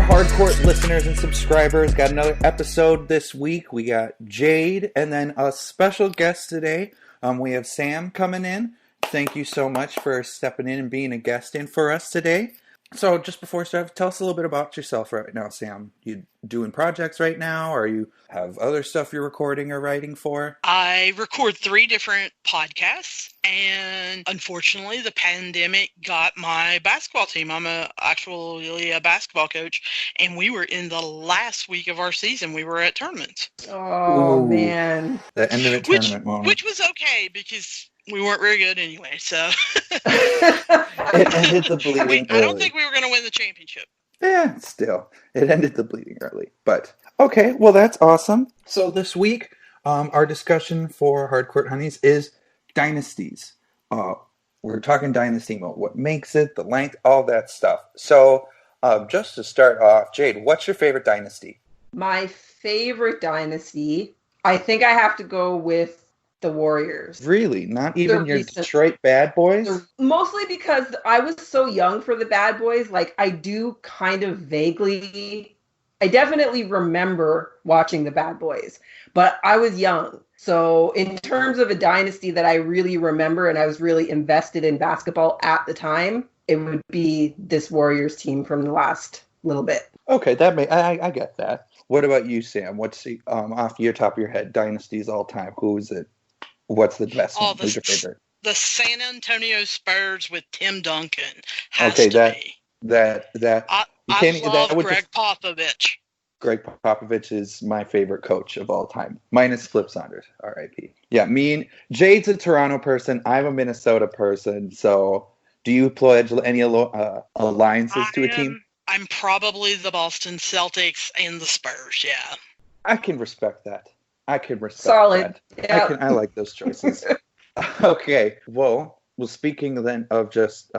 Hardcourt listeners and subscribers, got another episode this week. We got Jade and then a special guest today. We have Sam coming in. Thank you so much for stepping in and being a guest in for us today. So just before we start, tell us a little bit about yourself right now, Sam. You doing projects right now, or you have other stuff you're recording or writing for? I record 3 different podcasts, and unfortunately, the pandemic got my basketball team. I'm actually a basketball coach, and we were in the last week of our season. We were at tournaments. Oh, Ooh, man. The end of the tournament moment. Which was okay, because we weren't very good anyway, so... It ended the bleeding early. I don't think we were going to win the championship. Yeah, still. It ended the bleeding early. But, okay, well, that's awesome. So this week, our discussion for Hardcourt Honeys is dynasties. We're talking dynasty mode. What makes it, the length, all that stuff. So, just to start off, Jade, what's your favorite dynasty? My favorite dynasty, I think I have to go with the Warriors. Really? Not even your Detroit Bad Boys? Mostly because I was so young for the Bad Boys. Like, I do kind of vaguely... I definitely remember watching the Bad Boys, but I was young. So in terms of a dynasty that I really remember and I was really invested in basketball at the time, it would be this Warriors team from the last little bit. Okay, I get that. What about you, Sam? What's off your top of your head, dynasties all time? Who is it? What's the best one? Who's your favorite? The San Antonio Spurs with Tim Duncan okay, to be. I love Greg Popovich. Greg Popovich is my favorite coach of all time, minus Flip Saunders, R.I.P. Yeah, Jade's a Toronto person. I'm a Minnesota person. So, do you pledge any alliances to a team? I'm probably the Boston Celtics and the Spurs. Yeah, I can respect that. Solid. That. Yeah. I like those choices. Okay, well, speaking then of just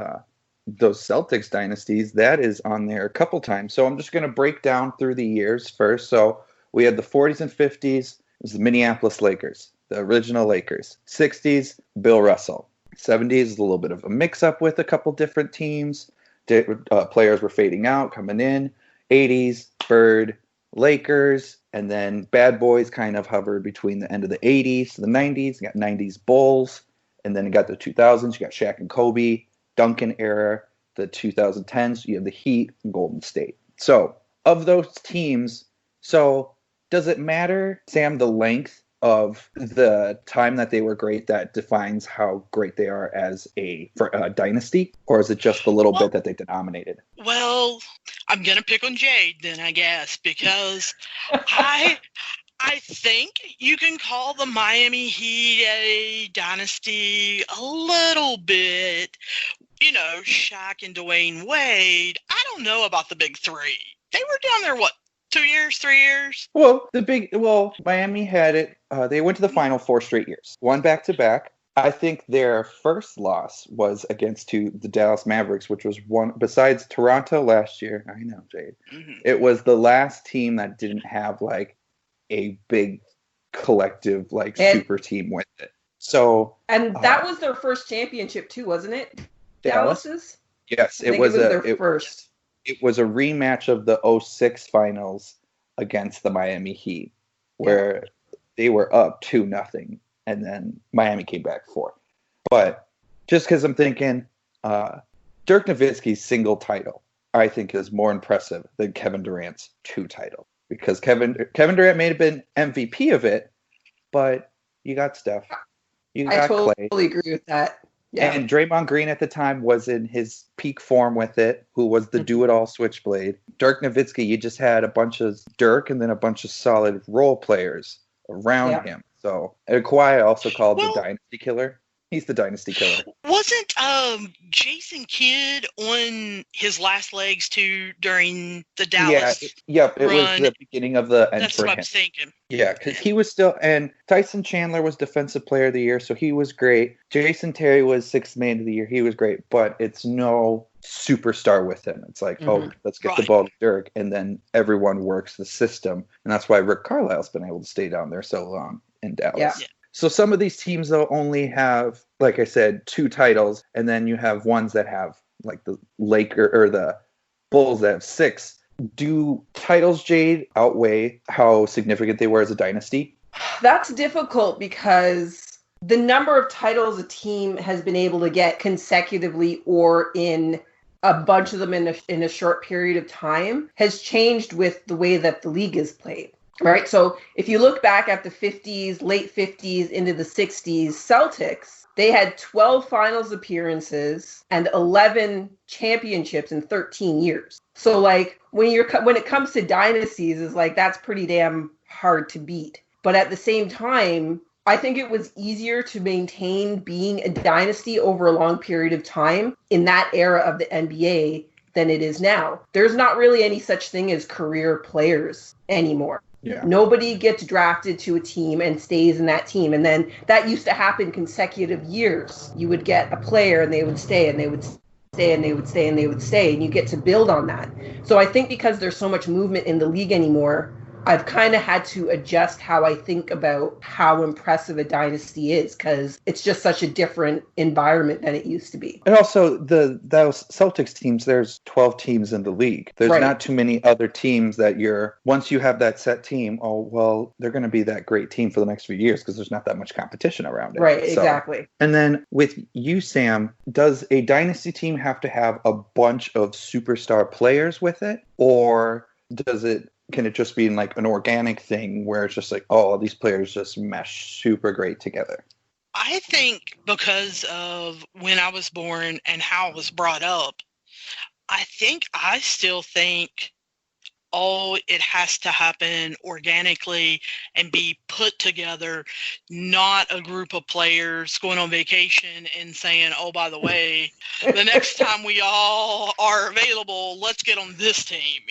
those Celtics dynasties, that is on there a couple times. So I'm just going to break down through the years first. So we had the 40s and 50s. It was the Minneapolis Lakers, the original Lakers. 60s, Bill Russell. 70s is a little bit of a mix-up with a couple different teams. Players were fading out, coming in. 80s, Bird, Lakers, and then Bad Boys kind of hovered between the end of the 80s to the 90s. You got 90s Bulls, and then you got the 2000s. You got Shaq and Kobe, Duncan era, the 2010s. You have the Heat and Golden State. So, of those teams, does it matter, Sam, the length of the time that they were great that defines how great they are as for a dynasty? Or is it just the little bit that they denominated? Well, I'm going to pick on Jade then, I guess, because I think you can call the Miami Heat a dynasty a little bit. You know, Shaq and Dwayne Wade. I don't know about the big 3. They were down there, 2 years, 3 years? Miami had it. They went to the final 4 straight years. Won back-to-back. I think their first loss was against the Dallas Mavericks, which was one, besides Toronto last year. I know, Jade. Mm-hmm. It was the last team that didn't have, a big collective, super team with it. So, and that was their first championship, too, wasn't it? Dallas's? Yes, it was their first. It was a rematch of the 2006 finals against the Miami Heat, where they were up 2-0, and then Miami came back 4. But just because I'm thinking, Dirk Nowitzki's single title, I think, is more impressive than Kevin Durant's 2 titles. Because Kevin Durant may have been MVP of it, but you got Steph. I totally agree with that. Yeah. And Draymond Green at the time was in his peak form with it, who was the do-it-all switchblade. Dirk Nowitzki, you just had a bunch of Dirk and then a bunch of solid role players around him. So, and Kawhi also called the Dynasty Killer. He's the Dynasty Killer. Wasn't Jason Kidd on his last legs too during the Dallas it was the beginning of the end. That's what I was thinking. Yeah, because he was still, and Tyson Chandler was Defensive Player of the Year, so he was great. Jason Terry was Sixth Man of the Year. He was great, but it's no superstar with him. It's like, let's get the ball to Dirk, and then everyone works the system, and that's why Rick Carlisle's been able to stay down there so long in Dallas. Yeah. So some of these teams, though, only have, like I said, 2 titles, and then you have ones that have, like the Lakers or the Bulls that have 6. Do titles, Jade, outweigh how significant they were as a dynasty? That's difficult because the number of titles a team has been able to get consecutively or in a bunch of them in a short period of time has changed with the way that the league is played. Right. So if you look back at the 50s, late 50s into the 60s, Celtics, they had 12 finals appearances and 11 championships in 13 years. So like when it comes to dynasties, is like that's pretty damn hard to beat. But at the same time, I think it was easier to maintain being a dynasty over a long period of time in that era of the NBA than it is now. There's not really any such thing as career players anymore. Yeah. Nobody gets drafted to a team and stays in that team. And then that used to happen consecutive years. You would get a player and they would stay and they would stay and they would stay and they would stay. And you get to build on that. So I think because there's so much movement in the league anymore, I've kind of had to adjust how I think about how impressive a dynasty is because it's just such a different environment than it used to be. And also, those Celtics teams, there's 12 teams in the league. There's Right. not too many other teams that once you have that set team, oh, well, they're going to be that great team for the next few years because there's not that much competition around it. Right, So- exactly. And then with you, Sam, does a dynasty team have to have a bunch of superstar players with it? Or can it just be in like an organic thing where it's just like, oh, these players just mesh super great together? I think because of when I was born and how I was brought up, I still think, it has to happen organically and be put together, not a group of players going on vacation and saying, oh, by the way, the next time we all are available, let's get on this team,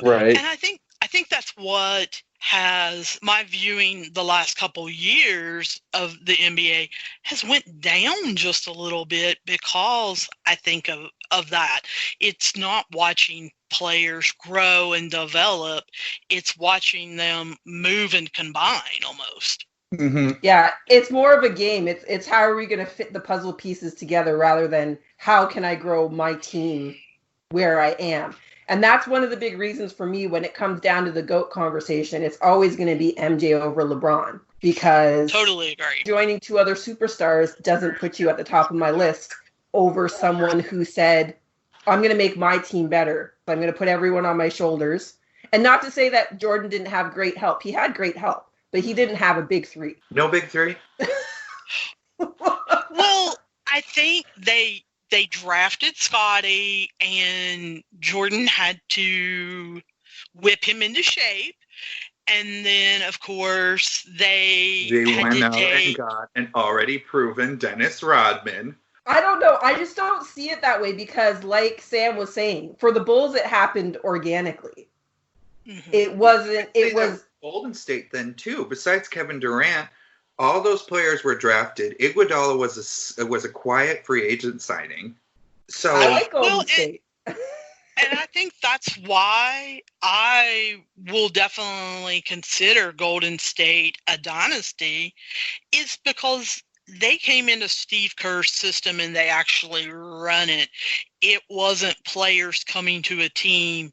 Right. And I think that's what has my viewing the last couple years of the NBA has went down just a little bit because I think of that. It's not watching players grow and develop. It's watching them move and combine almost. Mm-hmm. Yeah, it's more of a game. It's how are we going to fit the puzzle pieces together rather than how can I grow my team where I am. And that's one of the big reasons for me when it comes down to the GOAT conversation, it's always going to be MJ over LeBron because Totally agree. joining two other superstars doesn't put you at the top of my list over someone who said, I'm going to make my team better. I'm going to put everyone on my shoulders. And not to say that Jordan didn't have great help. He had great help, but he didn't have a big three. No big three? Well, I think they drafted Scotty and Jordan had to whip him into shape. And then, of course, they had went to out and got an already proven Dennis Rodman. I don't know. I just don't see it that way because, like Sam was saying, for the Bulls, it happened organically. Mm-hmm. It wasn't. It was Golden State then too. Besides Kevin Durant, all those players were drafted. Iguodala was a quiet free agent signing. So I like Golden State. And I think that's why I will definitely consider Golden State a dynasty, is because they came into Steve Kerr's system and they actually run it. It wasn't players coming to a team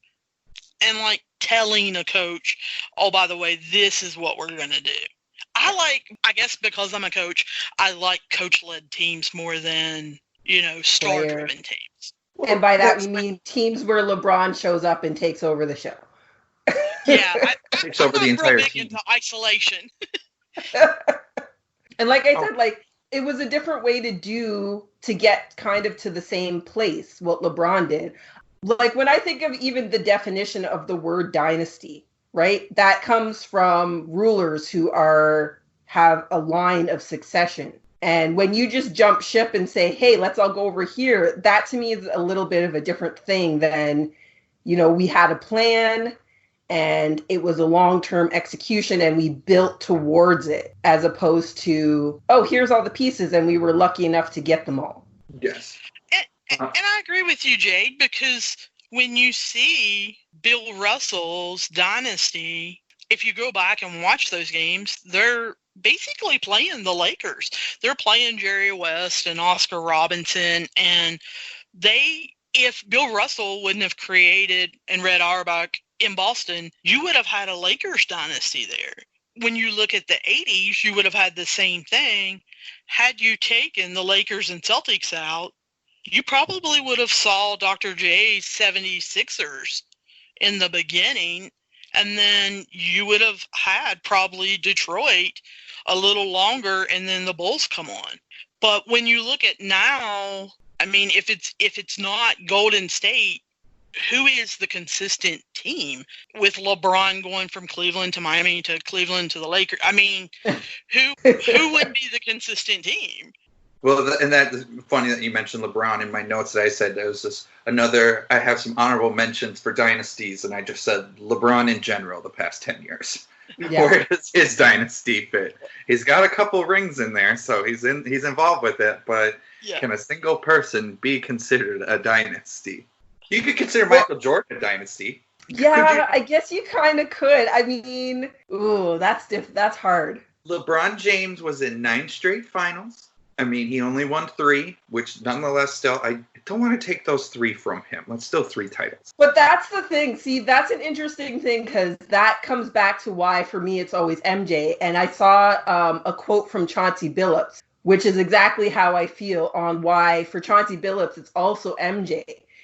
and like telling a coach, oh, by the way, this is what we're going to do. I guess because I'm a coach, I like coach-led teams more than, star-driven teams. And by that, we mean teams where LeBron shows up and takes over the show. Yeah, takes I'm over not the entire real big team. into isolation. And like I said, like it was a different way to get kind of to the same place, what LeBron did. Like when I think of even the definition of the word dynasty, right? That comes from rulers who have a line of succession. And when you just jump ship and say, hey, let's all go over here, that to me is a little bit of a different thing than, we had a plan and it was a long-term execution and we built towards it as opposed to, oh, here's all the pieces and we were lucky enough to get them all. Yes. And I agree with you, Jade, because when you see Bill Russell's dynasty, if you go back and watch those games, they're basically playing the Lakers. They're playing Jerry West and Oscar Robinson, and they if Bill Russell wouldn't have created and Red Auerbach in Boston, you would have had a Lakers dynasty there. When you look at the 80s, you would have had the same thing. Had you taken the Lakers and Celtics out, you probably would have saw Dr. J's 76ers in the beginning, and then you would have had probably Detroit a little longer, and then the Bulls come on. But when you look at now, I mean, if it's not Golden State, who is the consistent team with LeBron going from Cleveland to Miami to Cleveland to the Lakers? I mean, who would be the consistent team? Well, and that's funny that you mentioned LeBron. In my notes that I said there was this another. I have some honorable mentions for dynasties, and I just said LeBron in general the past 10 years. Yeah. Where does his dynasty fit? He's got a couple rings in there, so he's involved with it. But can a single person be considered a dynasty? You could consider Michael Jordan a dynasty. Yeah, I guess you kind of could. I mean, that's hard. LeBron James was in 9 straight finals. I mean, he only won 3, which nonetheless still, I don't want to take those 3 from him. That's still 3 titles. But that's the thing. See, that's an interesting thing because that comes back to why, for me, it's always MJ. And I saw a quote from Chauncey Billups, which is exactly how I feel on why, for Chauncey Billups, it's also MJ.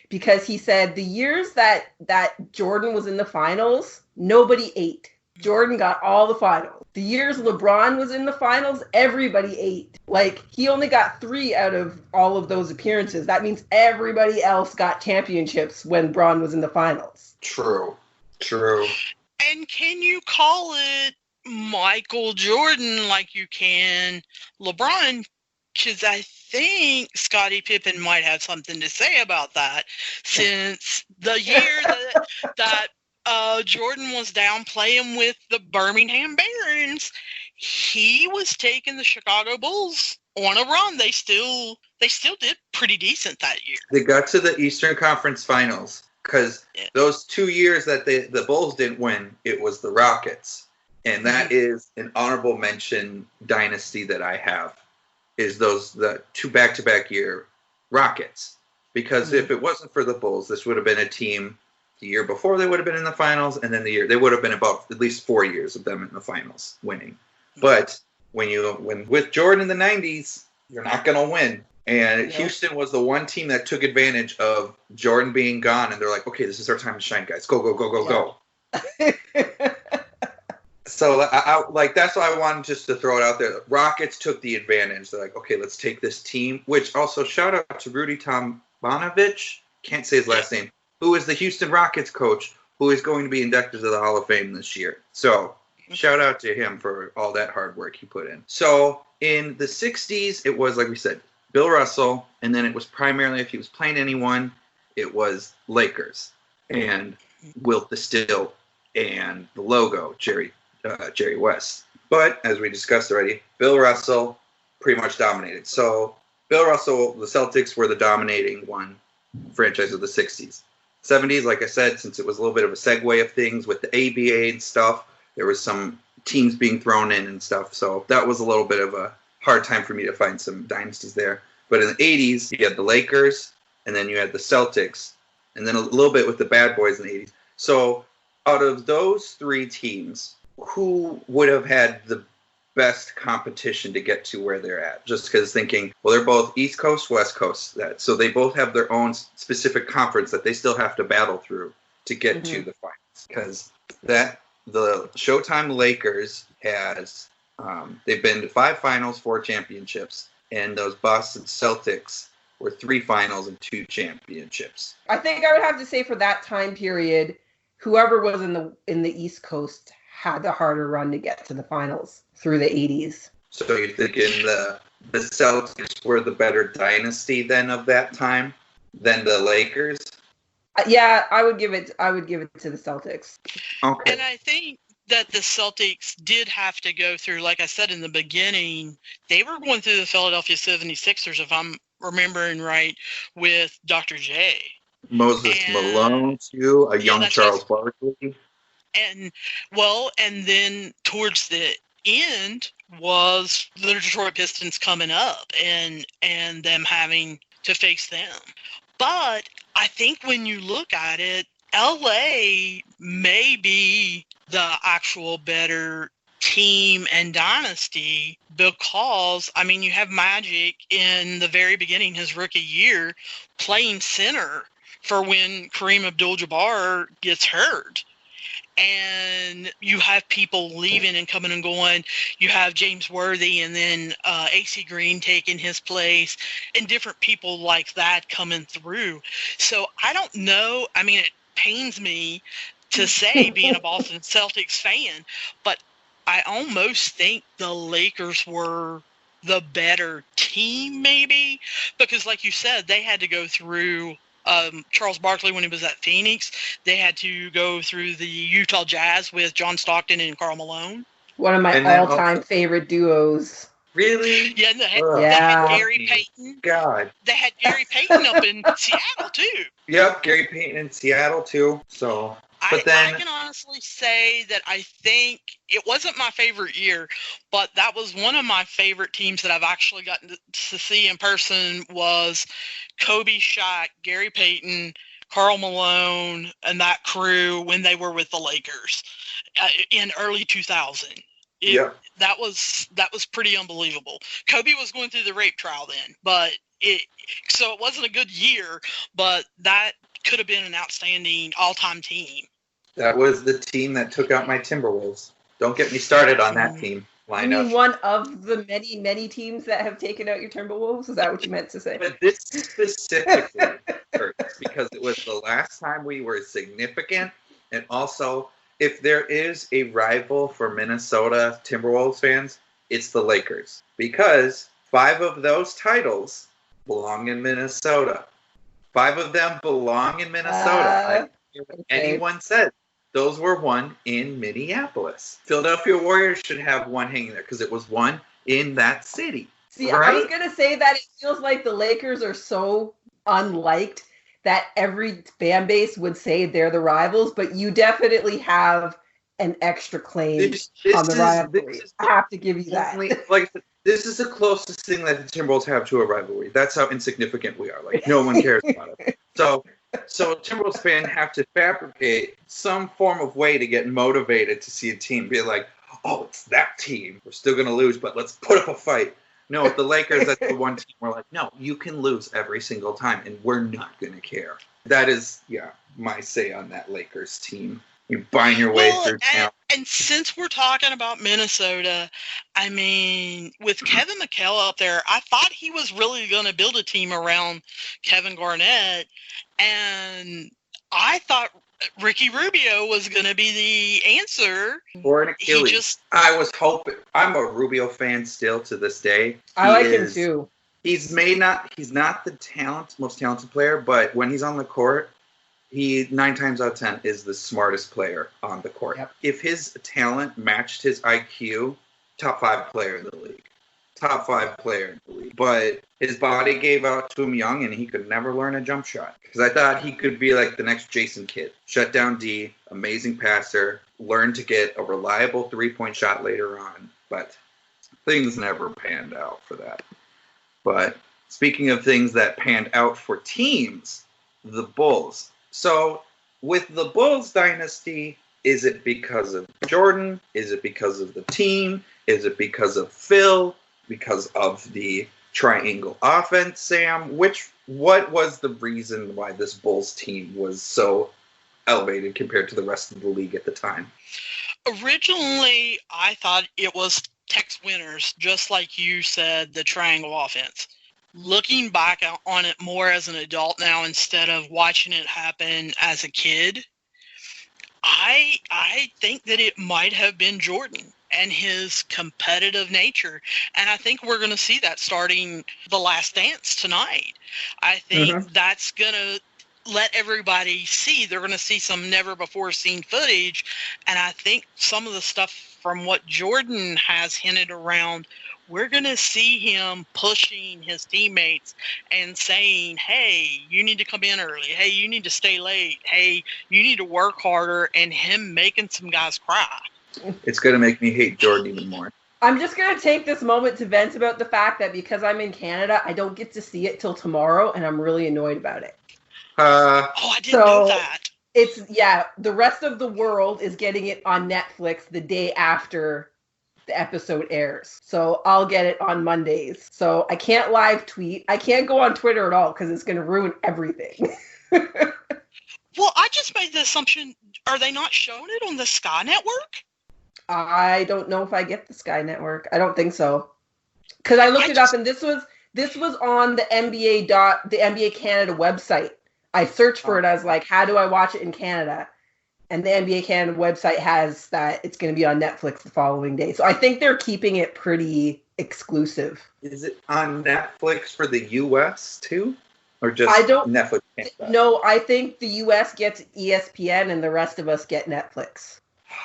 Because he said the years that Jordan was in the finals, nobody ate. Jordan got all the finals. The years LeBron was in the finals, everybody ate. Like, he only got 3 out of all of those appearances. That means everybody else got championships when Bron was in the finals. True. And can you call it Michael Jordan like you can LeBron? Because I think Scottie Pippen might have something to say about that, since the year that Jordan was down playing with the Birmingham Barons, he was taking the Chicago Bulls on a run. They still did pretty decent that year. They got to the Eastern Conference Finals because those 2 years that the Bulls didn't win, it was the Rockets. And that is an honorable mention dynasty that I have, is the 2 back-to-back year Rockets. Because if it wasn't for the Bulls, this would have been a team. The year before they would have been in the finals, and then they would have been about at least 4 years of them in the finals winning. But when with Jordan in the 90s, you're not going to win. And Houston was the one team that took advantage of Jordan being gone, and they're like, okay, this is our time to shine, guys. Go, go, go, go, go. So that's why I wanted just to throw it out there. Rockets took the advantage. They're like, okay, let's take this team. Which also shout out to Rudy Tomjanovich. Can't say his last name. Who is the Houston Rockets coach, who is going to be inducted to the Hall of Fame this year. So, shout out to him for all that hard work he put in. So, in the 60s, it was, like we said, Bill Russell, and then it was primarily, if he was playing anyone, it was Lakers, and Wilt the Still, and the logo, Jerry West. But, as we discussed already, Bill Russell pretty much dominated. So, Bill Russell, the Celtics were the dominating franchise of the 60s. 70s, like I said, since it was a little bit of a segue of things with the ABA and stuff, there was some teams being thrown in and stuff. So that was a little bit of a hard time for me to find some dynasties there. But in the 80s, you had the Lakers, and then you had the Celtics, and then a little bit with the Bad Boys in the 80s. So out of those 3 teams, who would have had the best competition to get to where they're at? Just because thinking, well, they're both East Coast, West Coast, so they both have their own specific conference that they still have to battle through to get to the finals. Because the Showtime Lakers has they've been to 5 finals, 4 championships, and those Boston Celtics were 3 finals and 2 championships. I think I would have to say for that time period, whoever was in the East Coast had the harder run to get to the finals through the 80s. So you're thinking the Celtics were the better dynasty then of that time than the Lakers? Yeah, I would give it to the Celtics. Okay. And I think that the Celtics did have to go through, like I said in the beginning, they were going through the Philadelphia 76ers, if I'm remembering right, with Dr. J. Moses Malone, too, a young Charles Barkley. And then towards the end was the Detroit Pistons coming up and them having to face them. But I think when you look at it, LA may be the actual better team and dynasty because, I mean, you have Magic in the very beginning, his rookie year, playing center for when Kareem Abdul-Jabbar gets hurt. And you have people leaving and coming and going. You have James Worthy and then AC Green taking his place and different people like that coming through. So I don't know. I mean, it pains me to say being a Boston Celtics fan, but I almost think the Lakers were the better team maybe because like you said, they had to go through Charles Barkley when he was at Phoenix. They had to go through the Utah Jazz with John Stockton and Karl Malone. One of my all-time favorite duos. Really? Yeah, they had Gary Payton. God. They had Gary Payton up in Seattle, too. Yep, Gary Payton in Seattle, too. So, I can honestly say that I think it wasn't my favorite year, but that was one of my favorite teams that I've actually gotten to see in person was Kobe, Shaq, Gary Payton, Karl Malone, and that crew when they were with the Lakers in early 2000. That was pretty unbelievable. Kobe was going through the rape trial then, but it wasn't a good year, but that could have been an outstanding all-time team. That was the team that took out my Timberwolves. Don't get me started on that team lineup. You mean one of the many, many teams that have taken out your Timberwolves? Is that what you meant to say? But this specifically hurts because it was the last time we were significant. And also, if there is a rival for Minnesota Timberwolves fans, it's the Lakers. Because 5 of those titles belong in Minnesota. 5 of them belong in Minnesota. Anyone said those were won in Minneapolis. Philadelphia Warriors should have one hanging there because it was won in that city. See, right? I was going to say that it feels like the Lakers are so unliked that every fan base would say they're the rivals, but you definitely have an extra claim on the rivalry. I have to give you that. Like, this is the closest thing that the Timberwolves have to a rivalry. That's how insignificant we are. Like, no one cares about it. So a Timberwolves fan have to fabricate some form of way to get motivated to see a team be like, oh, it's that team. We're still going to lose, but let's put up a fight. No, with the Lakers, that's the one team we're like, no, you can lose every single time, and we're not going to care. That is, my say on that Lakers team. You're buying your way through town. And since we're talking about Minnesota, I mean, with Kevin McHale up there, I thought he was really going to build a team around Kevin Garnett, and I thought Ricky Rubio was going to be the answer. Or an Achilles. I was hoping. I'm a Rubio fan still to this day. I like him too. He's not the most talented player, but when he's on the court, he 9 times out of 10 is the smartest player on the court. Yep. If his talent matched his IQ, top 5 player in the league. Top 5 player in the league. But his body gave out to him young, and he could never learn a jump shot. Because I thought he could be like the next Jason Kidd. Shut down D, amazing passer, learn to get a reliable 3-point shot later on. But things never panned out for that. But speaking of things that panned out for teams, the Bulls. So, with the Bulls dynasty, is it because of Jordan? Is it because of the team? Is it because of Phil? Because of the triangle offense, Sam? What was the reason why this Bulls team was so elevated compared to the rest of the league at the time? Originally, I thought it was Tex Winners, just like you said, the triangle offense. Looking back on it more as an adult now instead of watching it happen as a kid, I think that it might have been Jordan and his competitive nature. And I think we're going to see that starting The Last Dance tonight. I think that's going to let everybody see. They're going to see some never-before-seen footage. And I think some of the stuff from what Jordan has hinted around, we're going to see him pushing his teammates and saying, hey, you need to come in early. Hey, you need to stay late. Hey, you need to work harder, and him making some guys cry. It's going to make me hate Jordan even more. I'm just going to take this moment to vent about the fact that because I'm in Canada, I don't get to see it till tomorrow, and I'm really annoyed about it. I didn't know that. It's, the rest of the world is getting it on Netflix the day after the episode airs. So I'll get it on Mondays. So I can't live tweet. I can't go on Twitter at all because it's going to ruin everything. Well, I just made the assumption, are they not showing it on the Sky Network? I don't know if I get the Sky Network. I don't think so. Because I looked it up, and this was on the NBA Canada website. I searched for it. I was like, how do I watch it in Canada? And the NBA Canada website has that it's going to be on Netflix the following day. So I think they're keeping it pretty exclusive. Is it on Netflix for the U.S. too? Or just Netflix Canada? No, I think the U.S. gets ESPN and the rest of us get Netflix.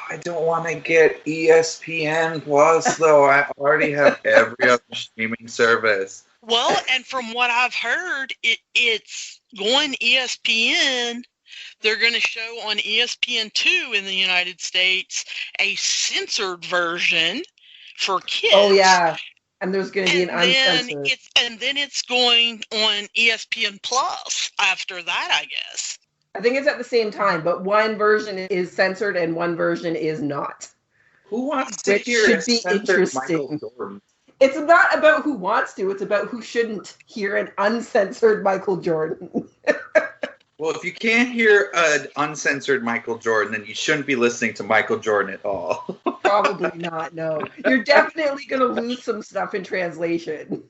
I don't want to get ESPN Plus, though. I already have every other streaming service. Well, and from what I've heard, it's going ESPN. They're going to show on ESPN2 in the United States a censored version for kids. Oh, yeah. And there's going to be an uncensored. And then it's going on ESPN Plus after that, I guess. I think it's at the same time, but one version is censored and one version is not. Who wants to hear a censored Michael Jordan? It's not about who wants to. It's about who shouldn't hear an uncensored Michael Jordan. Well, if you can't hear an uncensored Michael Jordan, then you shouldn't be listening to Michael Jordan at all. Probably not, no. You're definitely going to lose some stuff in translation.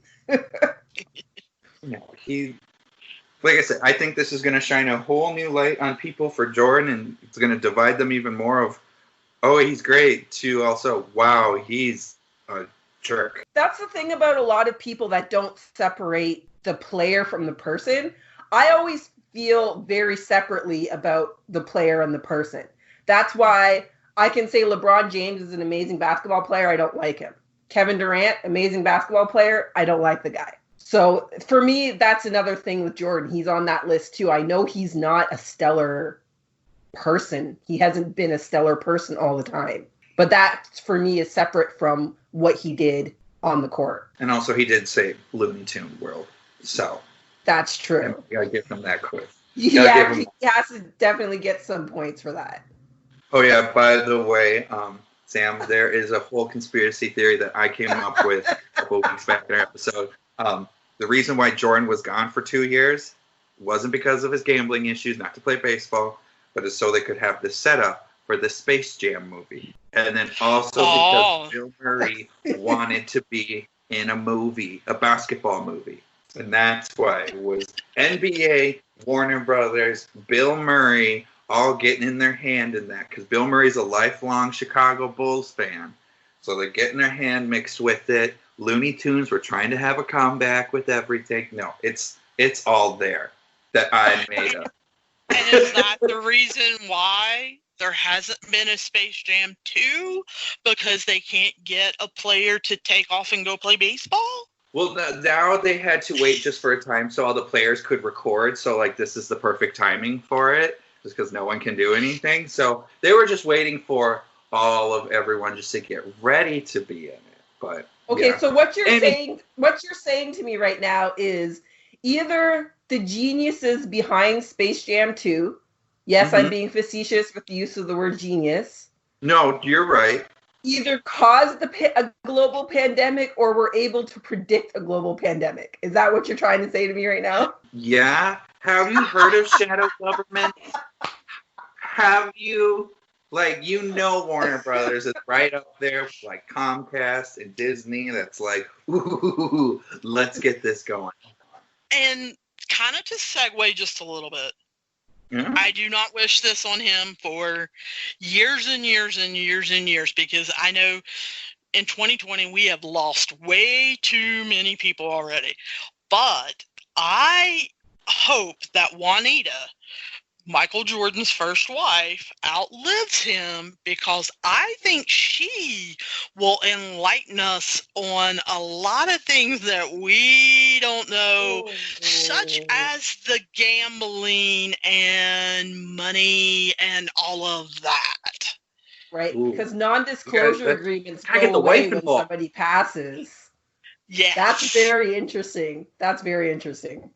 No, like I said, I think this is going to shine a whole new light on people for Jordan, and it's going to divide them even more of, oh, he's great, to also, wow, he's a jerk. That's the thing about a lot of people that don't separate the player from the person. I always feel very separately about the player and the person. That's why I can say LeBron James is an amazing basketball player. I don't like him. Kevin Durant, amazing basketball player. I don't like the guy. So for me, that's another thing with Jordan. He's on that list too. I know he's not a stellar person. He hasn't been a stellar person all the time. But that, for me, is separate from what he did on the court. And also, he did save Looney Tune World. So that's true. You gotta give him that quiz. Yeah, he has to definitely get some points for that. Oh yeah, by the way, Sam, there is a whole conspiracy theory that I came up with a couple of weeks back in our episode. The reason why Jordan was gone for 2 years wasn't because of his gambling issues, not to play baseball, but it's so they could have the setup for the Space Jam movie. And then also because Bill Murray wanted to be in a movie, a basketball movie. And that's why it was NBA, Warner Brothers, Bill Murray, all getting in their hand in that. Because Bill Murray's a lifelong Chicago Bulls fan. So they're getting their hand mixed with it. Looney Tunes were trying to have a comeback with everything. No, it's all there that I made up. And is that the reason why there hasn't been a Space Jam 2? Because they can't get a player to take off and go play baseball? Well, now they had to wait just for a time so all the players could record. So, like, this is the perfect timing for it, just because no one can do anything. So they were just waiting for all of everyone just to get ready to be in it. But okay, yeah. So what you're saying to me right now is either the geniuses behind Space Jam 2. Yes, I'm being facetious with the use of the word genius. No, you're right. Either caused a global pandemic or were able to predict a global pandemic. Is that what you're trying to say to me right now? Yeah. Have you heard of shadow government? Have you? Like, Warner Brothers is right up there with, like, Comcast and Disney. That's like, ooh, let's get this going. And kind of to segue just a little bit, Yeah. I do not wish this on him for years and years and years and years, because I know in 2020 we have lost way too many people already. But I hope that Juanita, Michael Jordan's first wife, outlives him, because I think she will enlighten us on a lot of things that we don't know, such as the gambling and money and all of that. Right? Ooh. Because non-disclosure agreements I get go the wife away when involved. somebody passes. Yes. That's very interesting. That's very interesting.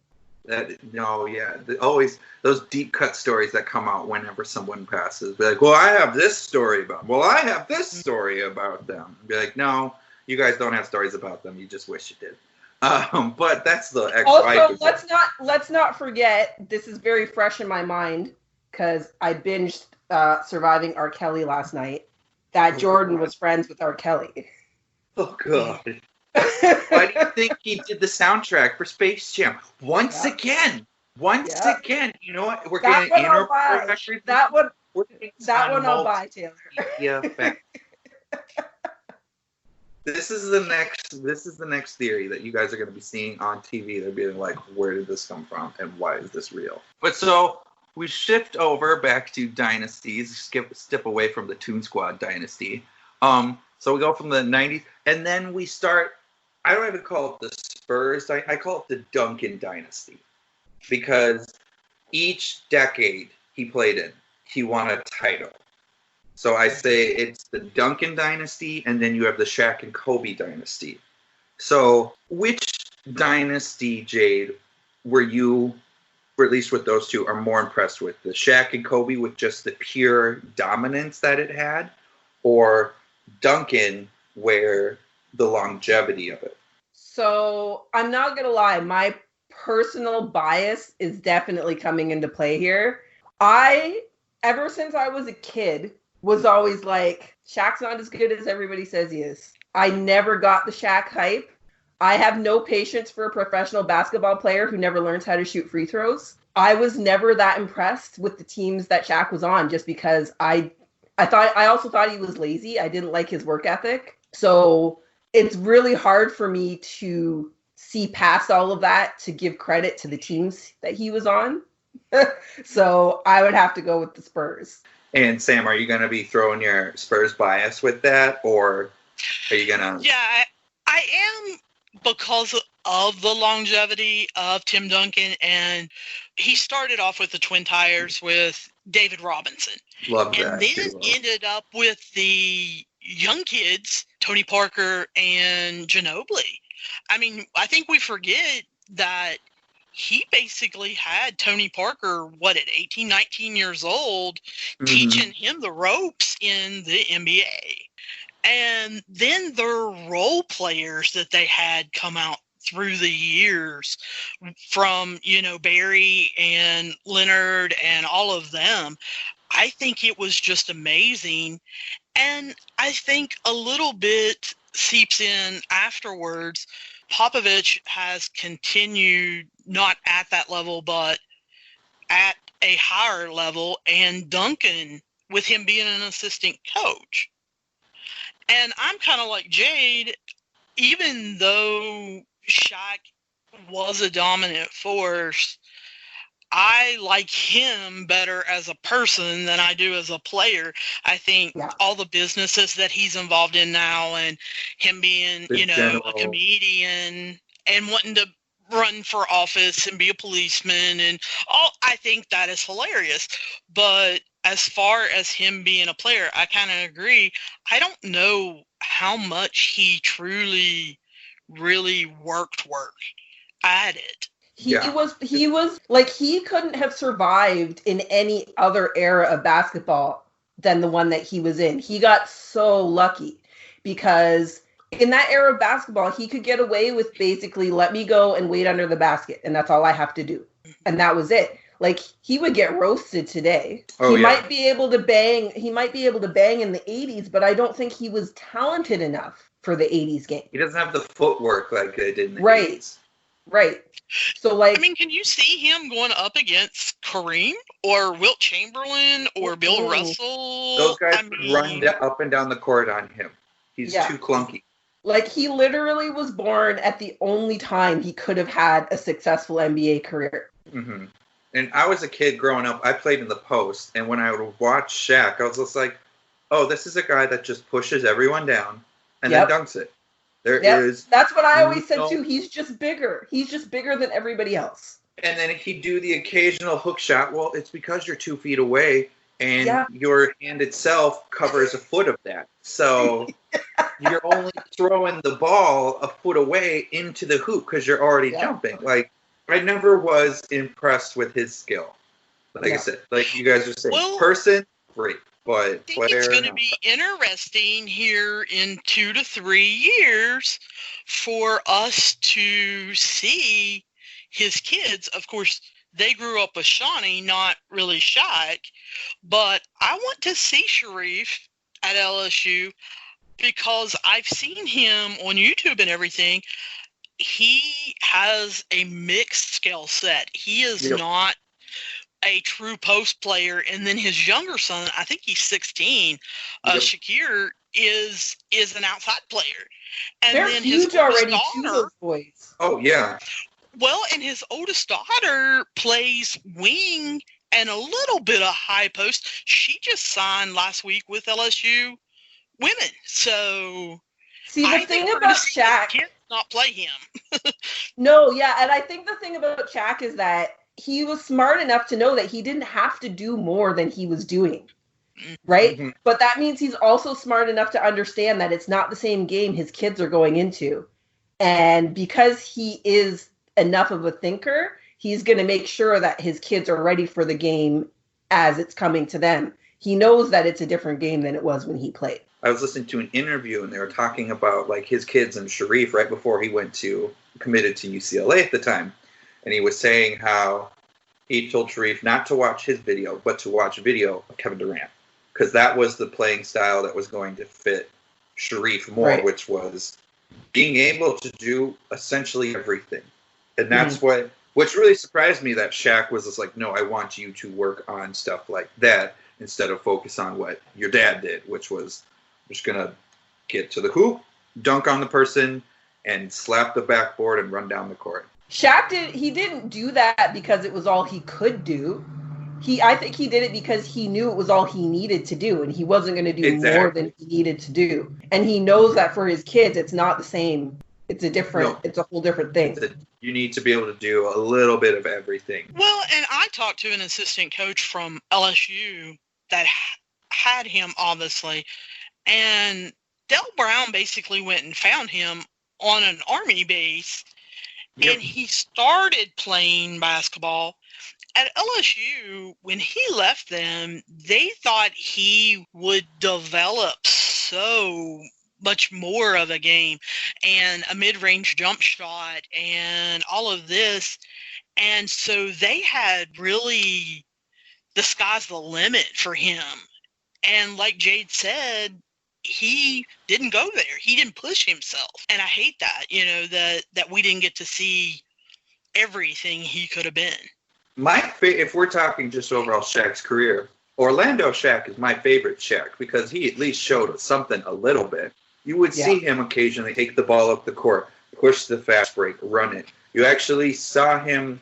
Always those deep cut stories that come out whenever someone passes. Be like, well, I have this story about. Well, I have this story about them. Be like, no, you guys don't have stories about them. You just wish you did. But that's the ex-wife. Also, let's not forget. This is very fresh in my mind because I binged Surviving R. Kelly last night. That Jordan was friends with R. Kelly. Oh God. Why do you think he did the soundtrack for Space Jam? Once again. You know what? We're getting that one I'll buy, Taylor. Yeah. This is the next theory that you guys are going to be seeing on TV. They're being like, where did this come from and why is this real? But so we shift over back to dynasties, step away from the Toon Squad dynasty. So we go from the 90s and then we start. I don't even call it the Spurs. I call it the Duncan Dynasty because each decade he played in, he won a title. So I say it's the Duncan Dynasty, and then you have the Shaq and Kobe Dynasty. So which dynasty, Jade, were you, or at least with those two, are more impressed with? The Shaq and Kobe with just the pure dominance that it had, or Duncan where the longevity of it? So I'm not going to lie. My personal bias is definitely coming into play here. Ever since I was a kid, was always like, Shaq's not as good as everybody says he is. I never got the Shaq hype. I have no patience for a professional basketball player who never learns how to shoot free throws. I was never that impressed with the teams that Shaq was on just because I also thought he was lazy. I didn't like his work ethic. So it's really hard for me to see past all of that to give credit to the teams that he was on. So I would have to go with the Spurs. And Sam, are you going to be throwing your Spurs bias with that, or are you going to? Yeah, I am, because of the longevity of Tim Duncan, and he started off with the Twin Tires with David Robinson. Love that. And then ended up with the young kids, Tony Parker and Ginobili. I mean, I think we forget that he basically had Tony Parker, at 18, 19 years old, teaching him the ropes in the NBA. And then the role players that they had come out through the years from, Barry and Leonard and all of them. I think it was just amazing. And I think a little bit seeps in afterwards. Popovich has continued not at that level, but at a higher level, and Duncan with him being an assistant coach. And I'm kind of like Jade, even though Shaq was a dominant force, I like him better as a person than I do as a player. I think all the businesses that he's involved in now, and him being, a comedian and wanting to run for office and be a policeman and all, I think that is hilarious. But as far as him being a player, I kind of agree. I don't know how much he truly, really worked at it. He was like, he couldn't have survived in any other era of basketball than the one that he was in. He got so lucky because in that era of basketball, he could get away with basically, let me go and wait under the basket, and that's all I have to do. And that was it. Like, he would get roasted today. He might be able to bang in the 80s, but I don't think he was talented enough for the 80s game. He doesn't have the footwork like they did in the 80s. Right. So, like, I mean, can you see him going up against Kareem or Wilt Chamberlain or Bill Russell? Those guys run up and down the court on him. He's too clunky. Like, he literally was born at the only time he could have had a successful NBA career. Mm-hmm. And I was a kid growing up. I played in the post, and when I would watch Shaq, I was just like, "Oh, this is a guy that just pushes everyone down and then dunks it." That's what I always said too. He's just bigger. He's just bigger than everybody else. And then he'd do the occasional hook shot. Well, it's because you're 2 feet away, and your hand itself covers a foot of that. So you're only throwing the ball a foot away into the hoop because you're already jumping. Like, I never was impressed with his skill. Like I said, like you guys are saying, person, great. But I think it's going to be interesting here in 2 to 3 years for us to see his kids. Of course, they grew up with Shawnee, not really Shaq. But I want to see Sharif at LSU because I've seen him on YouTube and everything. He has a mixed skill set. He is not a true post player, and then his younger son, I think he's 16, Shakir, is an outside player. And they're then huge his already, daughter, those boys. Oh, yeah. Well, and his oldest daughter plays wing and a little bit of high post. She just signed last week with LSU women. So see, the thing about Shaq, kids not play him. No, yeah, and I think the thing about Shaq is that he was smart enough to know that he didn't have to do more than he was doing, right? Mm-hmm. But that means he's also smart enough to understand that it's not the same game his kids are going into. And because he is enough of a thinker, he's going to make sure that his kids are ready for the game as it's coming to them. He knows that it's a different game than it was when he played. I was listening to an interview, and they were talking about like his kids and Sharif right before he committed to UCLA at the time. And he was saying how he told Sharif not to watch his video, but to watch video of Kevin Durant. Because that was the playing style that was going to fit Sharif more, right, which was being able to do essentially everything. And that's which really surprised me, that Shaq was just like, no, I want you to work on stuff like that instead of focus on what your dad did, which was just going to get to the hoop, dunk on the person, and slap the backboard and run down the court. Shaq didn't do that because it was all he could do. I think he did it because he knew it was all he needed to do, and he wasn't going to do more than he needed to do. And he knows that for his kids, it's not the same. It's a whole different thing. You need to be able to do a little bit of everything. Well, and I talked to an assistant coach from LSU that had him, obviously, and Del Brown basically went and found him on an Army base. Yep. And he started playing basketball. At LSU, when he left them, they thought he would develop so much more of a game and a mid-range jump shot and all of this. And so they had really the sky's the limit for him. And like Jade said, he didn't go there. He didn't push himself. And I hate that, that we didn't get to see everything he could have been. If we're talking just overall Shaq's career, Orlando Shaq is my favorite Shaq because he at least showed us something a little bit. You would see him occasionally take the ball up the court, push the fast break, run it. You actually saw him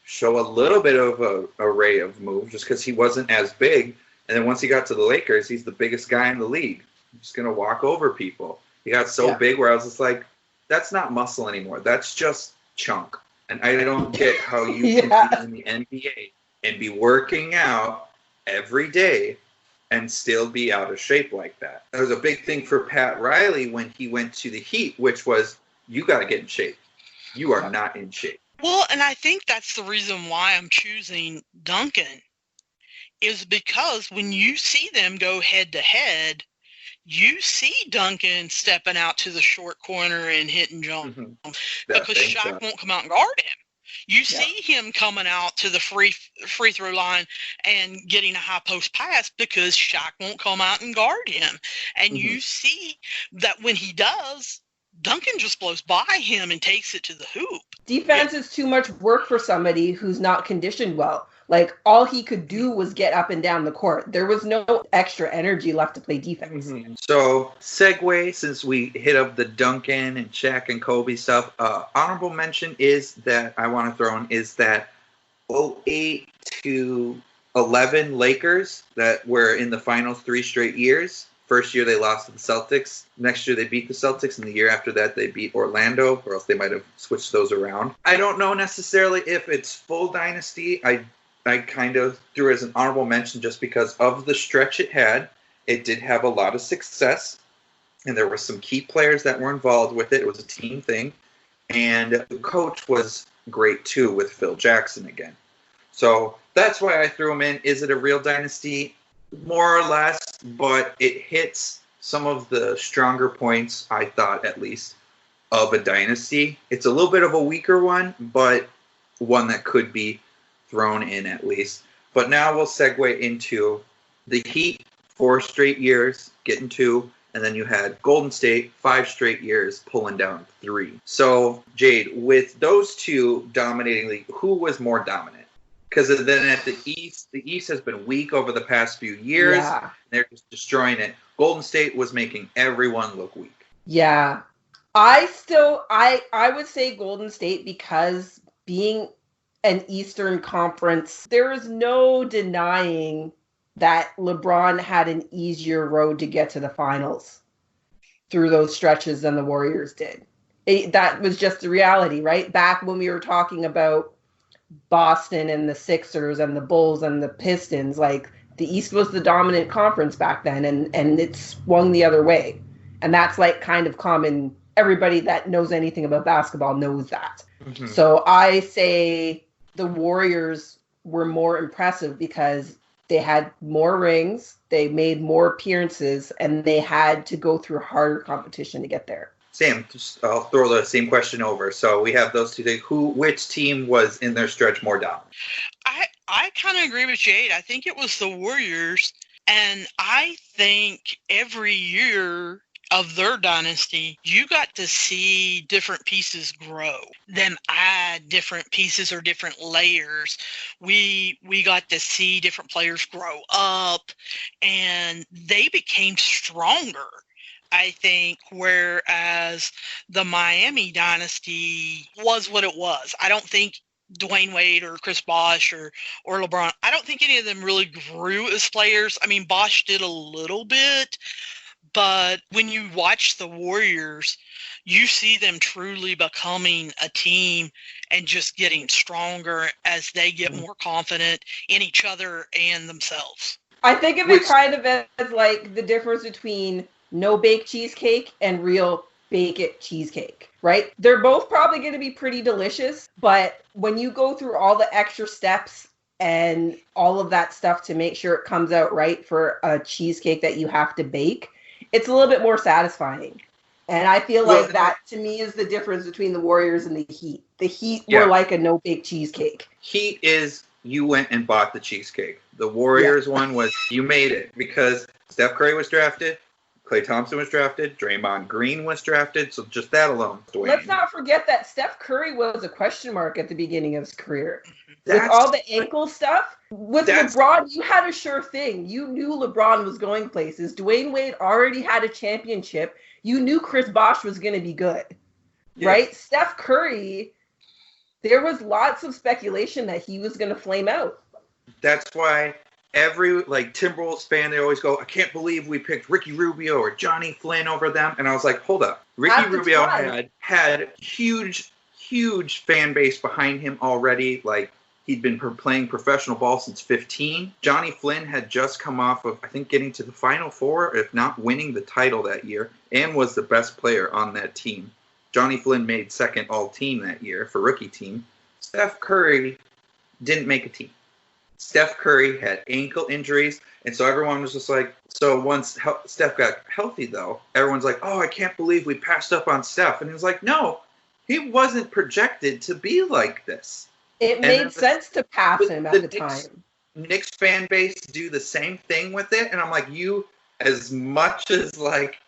show a little bit of an array of moves just because he wasn't as big. And then once he got to the Lakers, he's the biggest guy in the league. Just going to walk over people. He got so big where I was just like, that's not muscle anymore. That's just chunk. And I don't get how you can be in the NBA and be working out every day and still be out of shape like that. That was a big thing for Pat Riley when he went to the Heat, which was, you got to get in shape. You are not in shape. Well, and I think that's the reason why I'm choosing Duncan, is because when you see them go head to head, you see Duncan stepping out to the short corner and hitting jump because Shaq won't come out and guard him. You see him coming out to the free throw line and getting a high post pass because Shaq won't come out and guard him. And you see that when he does, Duncan just blows by him and takes it to the hoop. Defense is too much work for somebody who's not conditioned well. Like, all he could do was get up and down the court. There was no extra energy left to play defense. So, segue, since we hit up the Duncan and Shaq and Kobe stuff, honorable mention is that I want to throw in is that 08 to 11 Lakers that were in the finals 3 straight years. First year they lost to the Celtics. Next year they beat the Celtics. And the year after that they beat Orlando, or else they might have switched those around. I don't know necessarily if it's full dynasty. I kind of threw it as an honorable mention just because of the stretch it had. It did have a lot of success, and there were some key players that were involved with it. It was a team thing. And the coach was great too with Phil Jackson again. So that's why I threw him in. Is it a real dynasty? More or less, but it hits some of the stronger points, I thought at least, of a dynasty. It's a little bit of a weaker one, but one that could be thrown in at least. But now we'll segue into the Heat, 4 straight years, getting 2. And then you had Golden State, 5 straight years, pulling down 3. So, Jade, with those 2 dominating league, who was more dominant? Because then at the East has been weak over the past few years. Yeah. They're just destroying it. Golden State was making everyone look weak. Yeah. I would say Golden State because being an Eastern Conference, there is no denying that LeBron had an easier road to get to the finals through those stretches than the Warriors did. That was just the reality, right? Back when we were talking about Boston and the Sixers and the Bulls and the Pistons, like the East was the dominant conference back then, and it swung the other way. And that's like kind of common. Everybody that knows anything about basketball knows that. Mm-hmm. So I say the Warriors were more impressive because they had more rings, they made more appearances, and they had to go through harder competition to get there. Sam, I'll throw the same question over. So we have those 2 things. Which team was in their stretch more dominant? I kind of agree with Jade. I think it was the Warriors, and I think every year of their dynasty, you got to see different pieces grow, them add different pieces or different layers. We got to see different players grow up, and they became stronger, I think, whereas the Miami dynasty was what it was. I don't think Dwayne Wade or Chris Bosh or LeBron, I don't think any of them really grew as players. I mean, Bosh did a little bit, but when you watch the Warriors, you see them truly becoming a team and just getting stronger as they get more confident in each other and themselves. I think of it kind of as like the difference between no-bake cheesecake and real bake-it cheesecake, right? They're both probably going to be pretty delicious, but when you go through all the extra steps and all of that stuff to make sure it comes out right for a cheesecake that you have to bake, it's a little bit more satisfying. And I feel like that, to me, is the difference between the Warriors and the Heat. The Heat were like a no-bake cheesecake. Heat is you went and bought the cheesecake. The Warriors one was you made it because Steph Curry was drafted, Klay Thompson was drafted, Draymond Green was drafted, so just that alone. Dwayne. Let's not forget that Steph Curry was a question mark at the beginning of his career. With all the ankle stuff, with LeBron, you had a sure thing. You knew LeBron was going places. Dwayne Wade already had a championship. You knew Chris Bosh was going to be good, right? Steph Curry, there was lots of speculation that he was going to flame out. That's why every Timberwolves fan, they always go, I can't believe we picked Ricky Rubio or Johnny Flynn over them. And I was like, hold up. Ricky Rubio had huge fan base behind him already. Like, he'd been playing professional ball since 15. Johnny Flynn had just come off of, I think, getting to the Final Four, if not winning the title that year, and was the best player on that team. Johnny Flynn made second all-team that year for rookie team. Steph Curry didn't make a team. Steph Curry had ankle injuries, and so everyone was just like, so once Steph got healthy, though, everyone's like, oh, I can't believe we passed up on Steph. And he was like, no, he wasn't projected to be like this. It made sense to pass him at the time. Knicks fan base do the same thing with it, and I'm like, as much as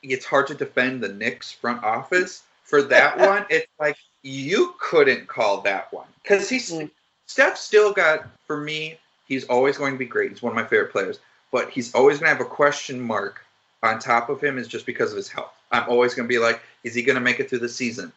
it's hard to defend the Knicks front office for that one, it's like you couldn't call that one because Steph still got, for me, he's always going to be great. He's one of my favorite players, but he's always going to have a question mark on top of him is just because of his health. I'm always going to be like, is he going to make it through the season?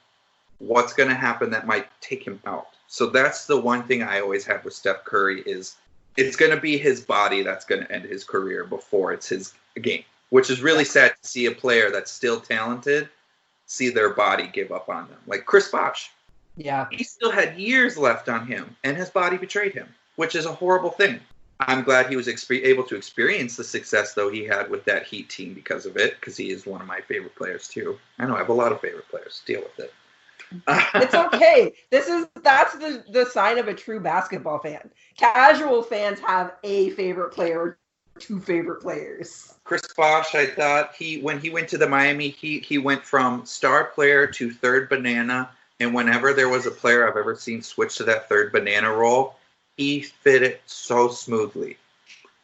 What's going to happen that might take him out? So that's the one thing I always have with Steph Curry is it's going to be his body that's going to end his career before it's his game, which is really sad to see a player that's still talented see their body give up on them. Like Chris Bosh. Yeah. He still had years left on him, and his body betrayed him, which is a horrible thing. I'm glad he was able to experience the success, though, he had with that Heat team because of it, because he is one of my favorite players, too. I know I have a lot of favorite players. Deal with it. It's okay. That's the sign of a true basketball fan. Casual fans have a favorite player or two favorite players. Chris Bosh, I thought when he went to the Miami Heat, he went from star player to third banana, and whenever there was a player I've ever seen switch to that third banana role, he fit it so smoothly.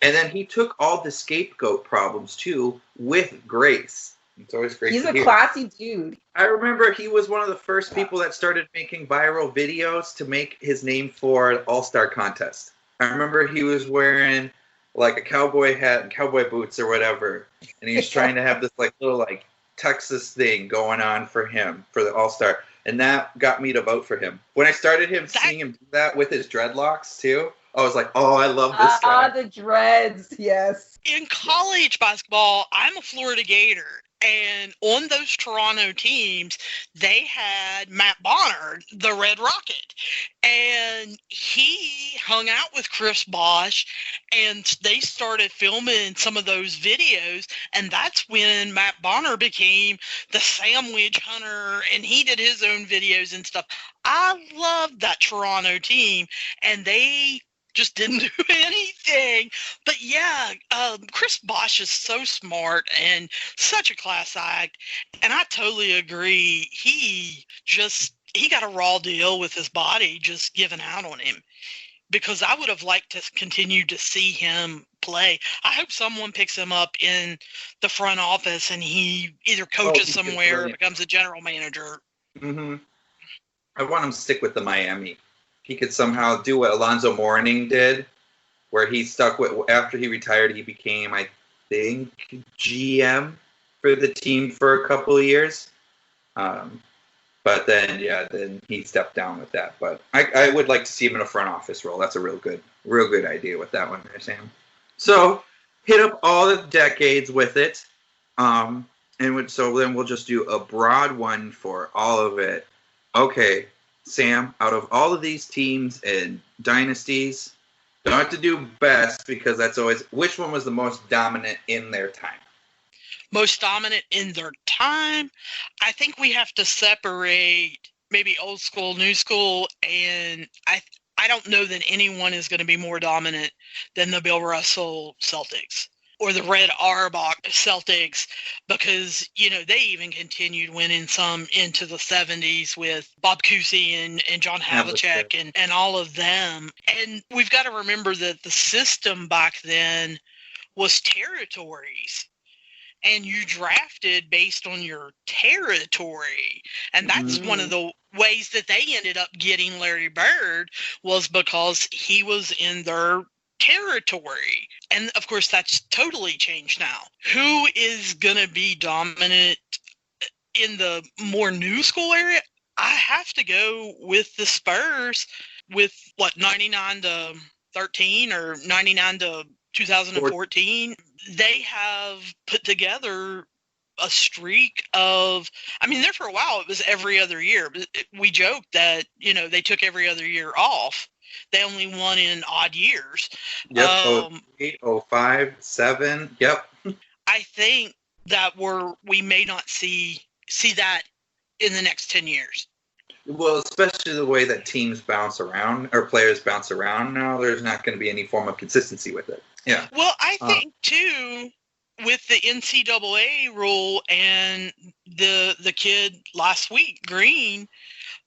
And then he took all the scapegoat problems too with grace. It's always great. He's a classy dude. I remember he was one of the first people that started making viral videos to make his name for All-Star contest. I remember he was wearing like a cowboy hat and cowboy boots or whatever, and he was trying to have this like little like Texas thing going on for him for the All-Star, and that got me to vote for him. When I started seeing him do that with his dreadlocks too, I was like, oh, I love this guy. The dreads, yes. In college basketball, I'm a Florida Gator. And on those Toronto teams, they had Matt Bonner, the Red Rocket. And he hung out with Chris Bosh, and they started filming some of those videos. And that's when Matt Bonner became the sandwich hunter, and he did his own videos and stuff. I loved that Toronto team, and they just didn't do anything. But yeah, Chris Bosh is so smart and such a class act, and I totally agree. He got a raw deal with his body just giving out on him, because I would have liked to continue to see him play. I hope someone picks him up in the front office and he either coaches somewhere or becomes a general manager. Mm-hmm. I want him to stick with the Miami. He could somehow do what Alonzo Mourning did, where he stuck with, after he retired, he became, I think, GM for the team for a couple of years. But then he stepped down with that. But I would like to see him in a front office role. That's a real good idea with that one there, Sam. So hit up all the decades with it. So then we'll just do a broad one for all of it. Okay. Sam, out of all of these teams and dynasties, don't have to do best because that's always, which one was the most dominant in their time? Most dominant in their time? I think we have to separate maybe old school, new school, and I don't know that anyone is going to be more dominant than the Bill Russell Celtics or the Red Auerbach Celtics, because, they even continued winning some into the 70s with Bob Cousy and John Havlicek and all of them. And we've got to remember that the system back then was territories. And you drafted based on your territory. And that's one of the ways that they ended up getting Larry Bird, was because he was in their territory. And of course that's totally changed now. Who is going to be dominant in the more new school area? I have to go with the Spurs with 99-13 or 99 to 2014. They have put together a streak of, there for a while it was every other year. We joked that, they took every other year off. They only won in odd years. Yep, 08, 05, 07, yep. I think that we may not see that in the next 10 years. Well, especially the way that teams bounce around, or players bounce around now, there's not going to be any form of consistency with it. Yeah. Well, I think, too, with the NCAA rule and the kid last week, Green,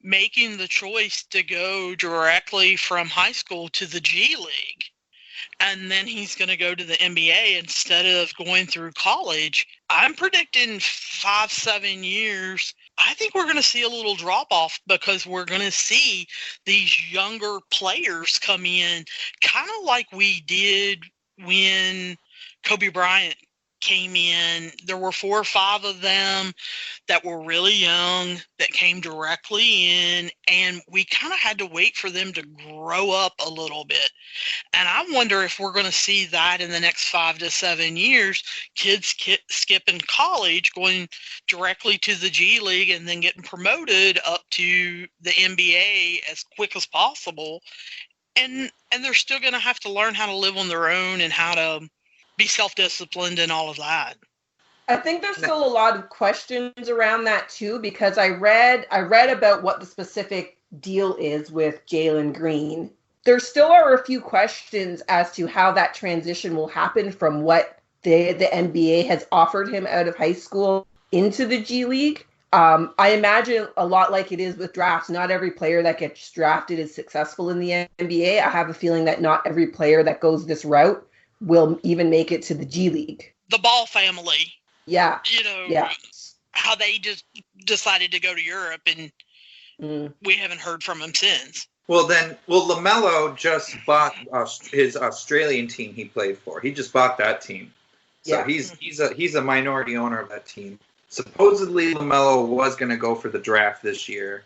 making the choice to go directly from high school to the G League, and then he's going to go to the NBA instead of going through college. I'm predicting 5-7 years. I think we're going to see a little drop-off, because we're going to see these younger players come in, kind of like we did when Kobe Bryant came in. There were 4 or 5 of them that were really young that came directly in, and we kind of had to wait for them to grow up a little bit. And I wonder if we're going to see that in the next 5 to 7 years, kids skipping college, going directly to the G League, and then getting promoted up to the NBA as quick as possible. And they're still going to have to learn how to live on their own and how to be self-disciplined and all of that. I think there's still a lot of questions around that too, because I read about what the specific deal is with Jalen Green. There still are a few questions as to how that transition will happen from what the NBA has offered him out of high school into the G League. I imagine a lot like it is with drafts. Not every player that gets drafted is successful in the NBA. I have a feeling that not every player that goes this route will even make it to the G League. The Ball family. Yeah. How they just decided to go to Europe, and we haven't heard from him since. Well, LaMelo just bought his Australian team he played for. He just bought that team. So he's a minority owner of that team. Supposedly, LaMelo was going to go for the draft this year,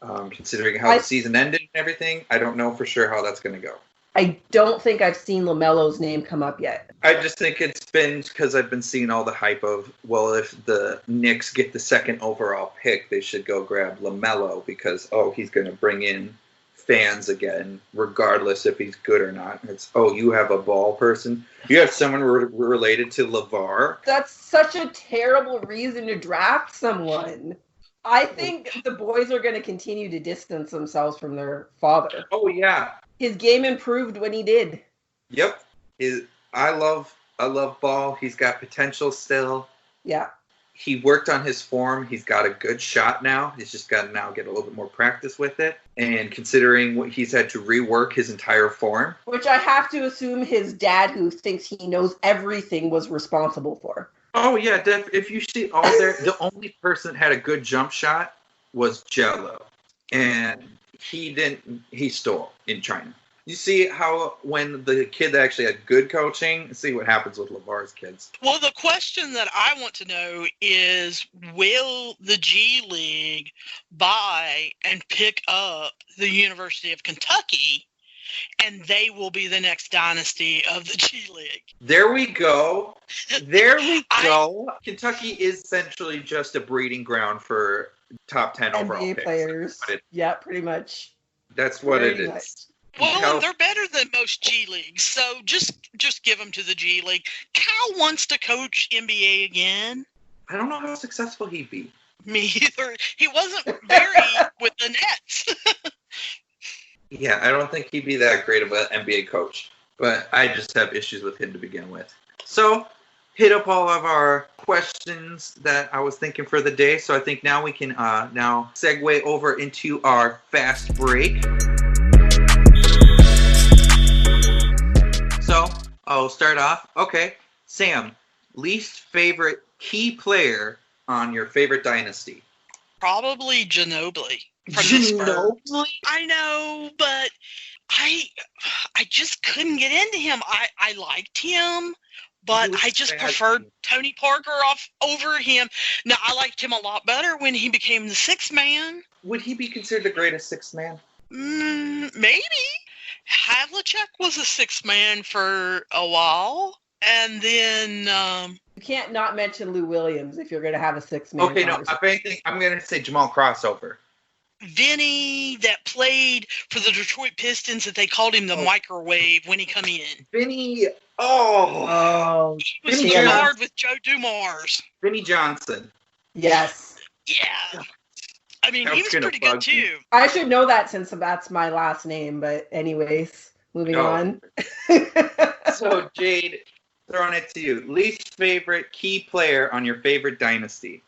considering how the season ended and everything. I don't know for sure how that's going to go. I don't think I've seen LaMelo's name come up yet. I just think it's been because I've been seeing all the hype of, well, if the Knicks get the second overall pick, they should go grab LaMelo because, he's going to bring in fans again, regardless if he's good or not. It's, you have a ball person. You have someone related to LeVar. That's such a terrible reason to draft someone. I think the boys are going to continue to distance themselves from their father. Oh, yeah. His game improved when he did. Yep. I love Ball. He's got potential still. Yeah. He worked on his form. He's got a good shot now. He's just got to now get a little bit more practice with it. And considering what he's had to rework his entire form. Which I have to assume his dad, who thinks he knows everything, was responsible for. Oh, yeah. If you see all there, the only person that had a good jump shot was Jello. And he stole in China. You see how when the kid that actually had good coaching, see what happens with LeVar's kids. Well, the question that I want to know is, will the G League buy and pick up the University of Kentucky, and they will be the next dynasty of the G League? There we go. Kentucky is essentially just a breeding ground for top 10 overall NBA picks. players. Yeah, pretty much. That's what it is. Well, and they're better than most G Leagues, so just give them to the G League. Cal wants to coach NBA again. I don't know how successful he'd be. Me either. He wasn't very with the Nets. Yeah, I don't think he'd be that great of an NBA coach, but I just have issues with him to begin with. So, hit up all of our questions that I was thinking for the day, so I think now we can now segue over into our fast break. So, I'll start off. Okay, Sam, least favorite key player on your favorite dynasty? Probably Ginobili. Ginobili? I know, but I just couldn't get into him. I liked him, but I just preferred Tony Parker over him. Now, I liked him a lot better when he became the sixth man. Would he be considered the greatest sixth man? Maybe. Havlicek was a sixth man for a while, and then you can't not mention Lou Williams if you're going to have a sixth man. Okay, no, if anything, I'm going to say Jamal Crossover. Vinny that played for the Detroit Pistons that they called him the microwave when he come in. Vinny, he was hard with Joe Dumars. Vinny Johnson. Yes. Yeah. I mean, he was pretty good too. I should know that since that's my last name, but anyways, moving on. So, Jade, throwing it to you. Least favorite key player on your favorite dynasty?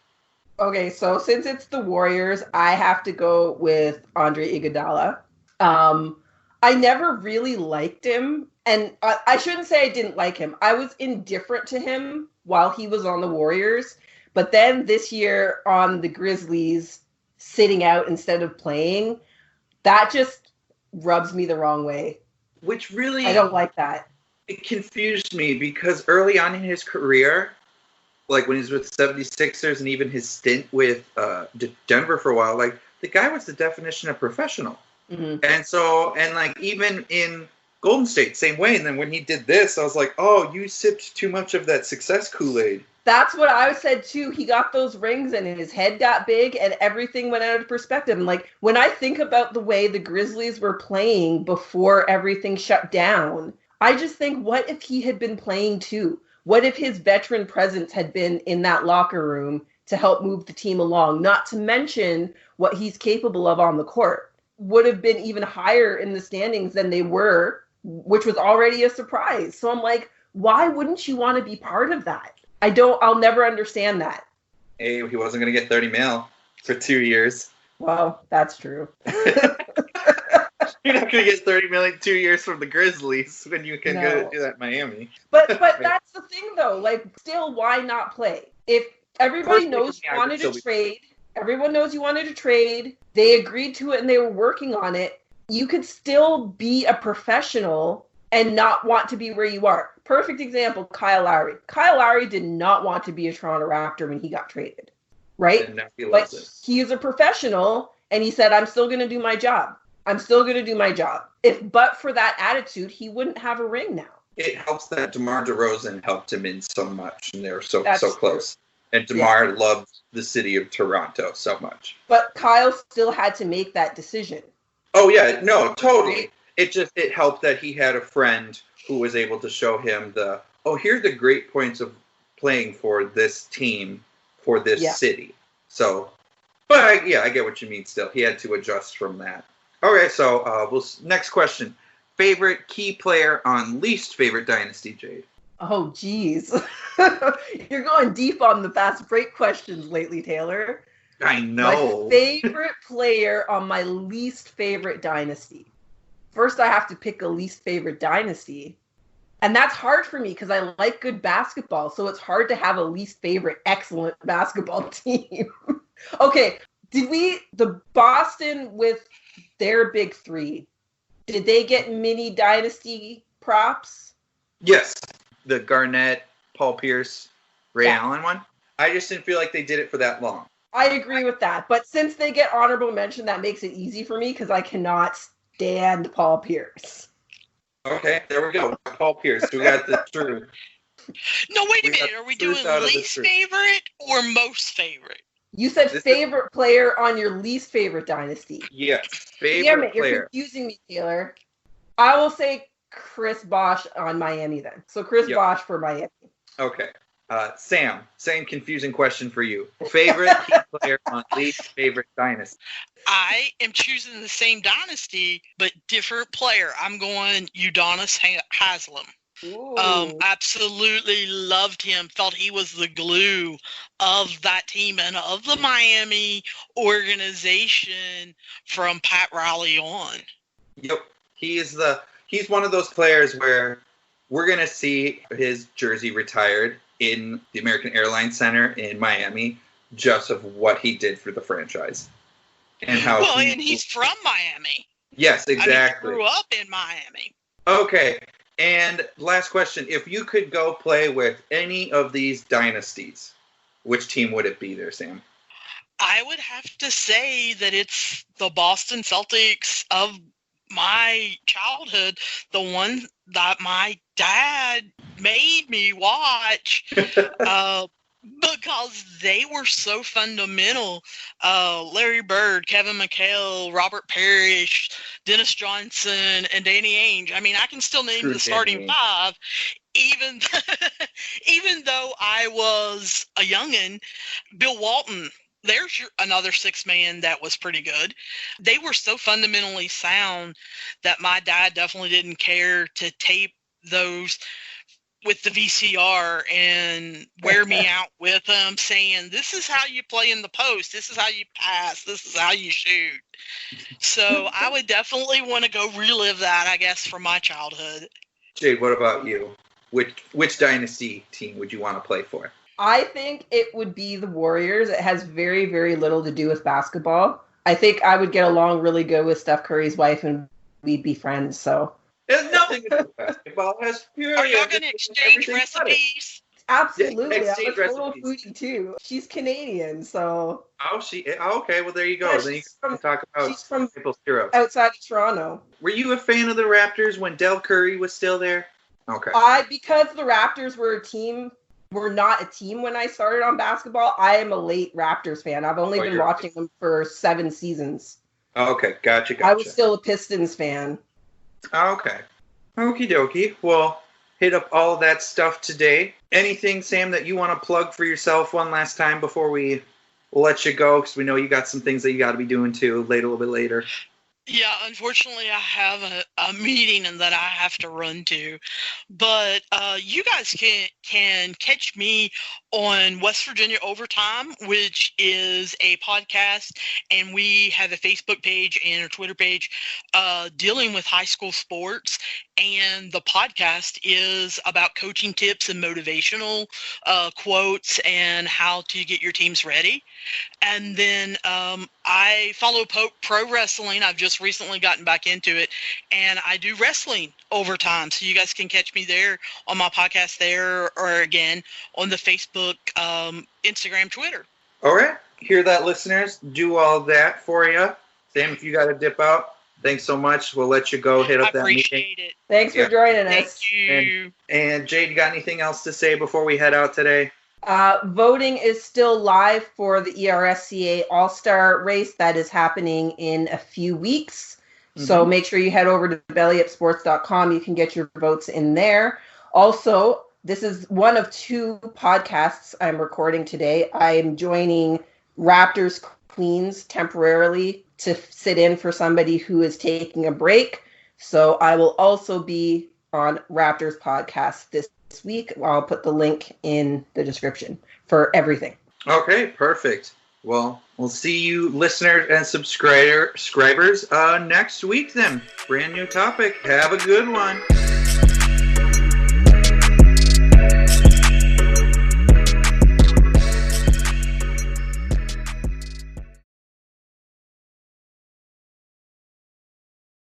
Okay, so since it's the Warriors, I have to go with Andre Iguodala. I never really liked him, and I shouldn't say I didn't like him. I was indifferent to him while he was on the Warriors, but then this year on the Grizzlies, sitting out instead of playing, that just rubs me the wrong way. Which really... I don't like that. It confused me because early on in his career, like when he was with 76ers and even his stint with Denver for a while, like the guy was the definition of professional. Mm-hmm. And like even in Golden State, same way. And then when he did this, I was like, oh, you sipped too much of that success Kool-Aid. That's what I said too. He got those rings and his head got big and everything went out of perspective. And like when I think about the way the Grizzlies were playing before everything shut down, I just think, what if he had been playing too? What if his veteran presence had been in that locker room to help move the team along? Not to mention what he's capable of on the court. Would have been even higher in the standings than they were, which was already a surprise. So I'm like, why wouldn't you want to be part of that? I'll never understand that. Hey, he wasn't going to get $30 million for 2 years. Well, that's true. You're not going to get $30 million 2 years from the Grizzlies when you can go do that in Miami. But that's the thing, though. Like, still, why not play? If everybody knows you wanted to trade, everyone knows you wanted to trade, they agreed to it and they were working on it, you could still be a professional and not want to be where you are. Perfect example, Kyle Lowry. Kyle Lowry did not want to be a Toronto Raptor when he got traded, right? But he is a professional, and he said, I'm still going to do my job. I'm still going to do my job. But for that attitude, he wouldn't have a ring now. It helps that DeMar DeRozan helped him in so much, and they were so close. And DeMar loved the city of Toronto so much. But Kyle still had to make that decision. Oh, yeah. No, totally. It helped that he had a friend who was able to show him here's the great points of playing for this team, for this city. So, but I get what you mean still. He had to adjust from that. Okay, so next question. Favorite key player on least favorite dynasty, Jade? Oh, geez. You're going deep on the fast break questions lately, Taylor. I know. My favorite player on my least favorite dynasty. First, I have to pick a least favorite dynasty. And that's hard for me because I like good basketball. So it's hard to have a least favorite excellent basketball team. Okay, the Boston with their big three, did they get mini dynasty props? Yes. The Garnett, Paul Pierce, Ray Allen one. I just didn't feel like they did it for that long. I agree with that. But since they get honorable mention, that makes it easy for me because I cannot stand Paul Pierce. Okay, there we go. Paul Pierce. We got the truth. No, wait a minute. Are we doing least favorite or most favorite? You said favorite player on your least favorite dynasty. Yes, favorite player. You're confusing me, Taylor. I will say Chris Bosh on Miami then. So Chris Bosh for Miami. Okay. Sam, same confusing question for you. Favorite key player on least favorite dynasty? I am choosing the same dynasty, but different player. I'm going Udonis Haslem. Absolutely loved him. Felt he was the glue of that team and of the Miami organization from Pat Riley on. Yep. He's one of those players where we're going to see his jersey retired in the American Airlines Center in Miami just of what he did for the franchise. And how and he's from Miami. Yes, exactly. I mean, he grew up in Miami. Okay. And last question. If you could go play with any of these dynasties, which team would it be there, Sam? I would have to say that it's the Boston Celtics of my childhood, the one that my dad made me watch because they were so fundamental. Larry Bird, Kevin McHale, Robert Parrish, Dennis Johnson, and Danny Ainge. I mean, I can still name the starting five, even though I was a youngin'. Bill Walton. There's another six-man that was pretty good. They were so fundamentally sound that my dad definitely didn't care to tape those with the VCR and wear me out with them saying, this is how you play in the post. This is how you pass. This is how you shoot. So I would definitely want to go relive that, I guess, from my childhood. Jade, what about you? Which dynasty team would you want to play for? I think it would be the Warriors. It has very, very little to do with basketball. I think I would get along really good with Steph Curry's wife and we'd be friends. So it has nothing to do with basketball. It has Are y'all going to exchange recipes? Absolutely. I'm a total foodie too. She's Canadian, so. Okay, well there you go. Yeah, then you can talk about she's from maple syrup. Outside of Toronto. Were you a fan of the Raptors when Del Curry was still there? Okay. Because the Raptors were not a team when I started on basketball, I am a late Raptors fan. I've only been watching them for 7 seasons. Okay, gotcha. I was still a Pistons fan. Okay. Okie dokie. Well, hit up all of that stuff today. Anything, Sam, that you want to plug for yourself one last time before we let you go? Because we know you got some things that you got to be doing too a little bit later. Yeah, unfortunately, I have a meeting and that I have to run to, but you guys can catch me on West Virginia Overtime, which is a podcast, and we have a Facebook page and a Twitter page dealing with high school sports, and the podcast is about coaching tips and motivational quotes and how to get your teams ready. And then I follow pro wrestling. I've just recently gotten back into it, and I do wrestling overtime. So you guys can catch me there on my podcast there, or again on the Facebook, Instagram, Twitter. All right. Hear that, listeners? Do all that for you. Sam, if you got to dip out, thanks so much. We'll let you go hit up that meeting. I appreciate it. Thanks for joining us. Thank you. And Jade, you got anything else to say before we head out today? Voting is still live for the ERSCA All-Star race that is happening in a few weeks. Mm-hmm. So make sure you head over to bellyupsports.com. You can get your votes in there. Also, this is one of 2 podcasts I'm recording today. I'm joining Raptors Queens temporarily to sit in for somebody who is taking a break. So I will also be on Raptors podcast this week. I'll put the link in the description for everything. Okay, perfect. Well, we'll see you listeners and subscribers next week then. Brand new topic. Have a good one.